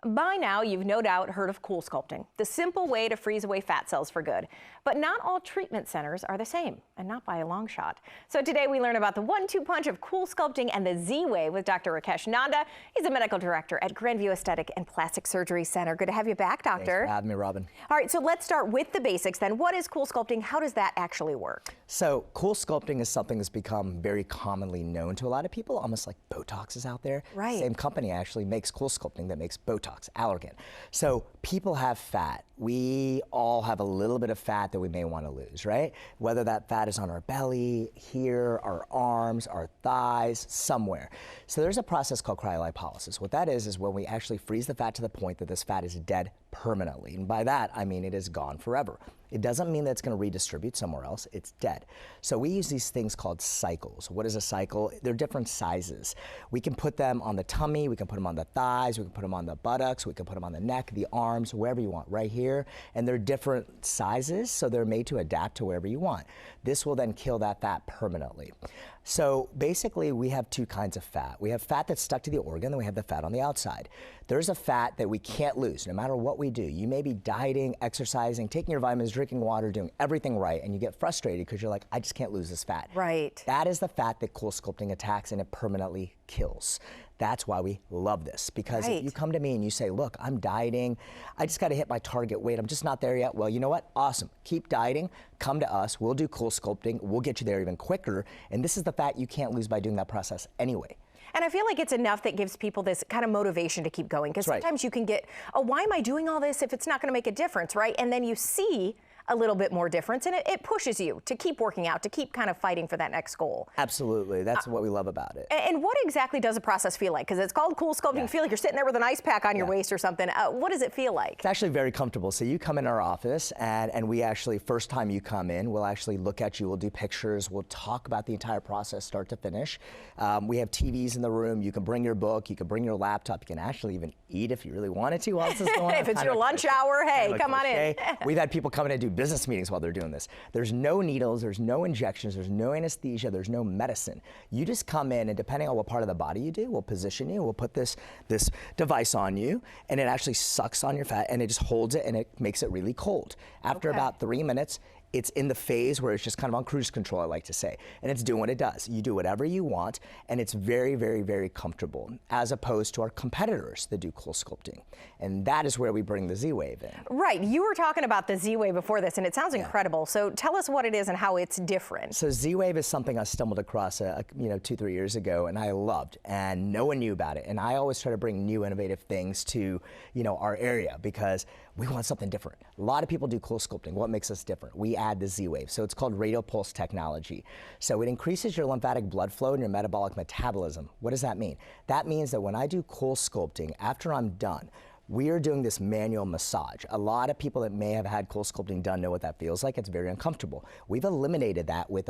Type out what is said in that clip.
By now, you've no doubt heard of Coolsculpting, the simple way to freeze away fat cells for good. But not all treatment centers are the same, and not by a long shot. So today we learn about the one-two punch of Coolsculpting and the Z-Way with Dr. Rakesh Nanda. He's a medical director at Grandview Aesthetic and Plastic Surgery Center. Good to have you back, doctor. Thanks for having me, Robin. All right, so let's start with the basics then. What is Coolsculpting? How does that actually work? So Coolsculpting is something that's become very commonly known to a lot of people, almost like Botox is out there. Right. Same company actually makes Coolsculpting that makes Botox, Allergan. So people have fat. We all have a little bit of fat that we may want to lose, right? Whether that fat is on our belly, here, our arms, our thighs, somewhere. So there's a process called cryolipolysis. What that is when we actually freeze the fat to the point that this fat is dead permanently. And by that, I mean it is gone forever. It doesn't mean that it's going to redistribute somewhere else. It's dead. So we use these things called cycles. What is a cycle? They're different sizes. We can put them on the tummy, we can put them on the thighs, we can put them on the buttocks, we can put them on the neck, the arms, wherever you want, right here. And they're different sizes, so they're made to adapt to wherever you want. This will then kill that fat permanently. So basically, we have two kinds of fat. We have fat that's stuck to the organ, then we have the fat on the outside. There's a fat that we can't lose, no matter what we do. You may be dieting, exercising, taking your vitamins, drinking water, doing everything right, and you get frustrated because you're like, I just can't lose this fat. Right. That is the fat that Coolsculpting attacks and it permanently kills. That's why we love this, because if you come to me and you say, look, I'm dieting, I just got to hit my target weight, I'm just not there yet. Well, you know what? Awesome. Keep dieting, come to us, we'll do Coolsculpting, we'll get you there even quicker, and this is the fat you can't lose by doing that process anyway. And I feel like it's enough that gives people this kind of motivation to keep going, because sometimes you can get, oh, why am I doing all this if it's not going to make a difference, right? And then you see a little bit more difference, and it pushes you to keep working out, to keep kind of fighting for that next goal. Absolutely, that's what we love about it. And what exactly does the process feel like? Because it's called Coolsculpting. You feel like you're sitting there with an ice pack on your waist or something. What does it feel like? It's actually very comfortable. So you come in our office, and we actually, first time you come in, we'll actually look at you, we'll do pictures, we'll talk about the entire process, start to finish. We have TVs in the room, you can bring your book, you can bring your laptop, you can actually even eat if you really wanted to while this is going on. If it's your lunch hour, hey, come on in. We've had people come in and do business meetings while they're doing this. There's no needles, there's no injections, there's no anesthesia, there's no medicine. You just come in, and depending on what part of the body you do, we'll position you, we'll put this device on you, and it actually sucks on your fat, and it just holds it, and it makes it really cold. After about 3 minutes, it's in the phase where it's just kind of on cruise control, I like to say, and it's doing what it does. You do whatever you want, and it's very, very, very comfortable, as opposed to our competitors that do Coolsculpting. And that is where we bring the Z-Wave in. Right, you were talking about the Z-Wave before this, and it sounds incredible. So tell us what it is and how it's different. So Z-Wave is something I stumbled across 2-3 years ago, and I loved, and no one knew about it. And I always try to bring new, innovative things to our area, because we want something different. A lot of people do Coolsculpting. What makes us different? We add the Z-Wave. So it's called radio pulse technology. So it increases your lymphatic blood flow and your metabolic metabolism. What does that mean? That means that when I do Coolsculpting, after I'm done, we are doing this manual massage. A lot of people that may have had Coolsculpting done know what that feels like. It's very uncomfortable. We've eliminated that with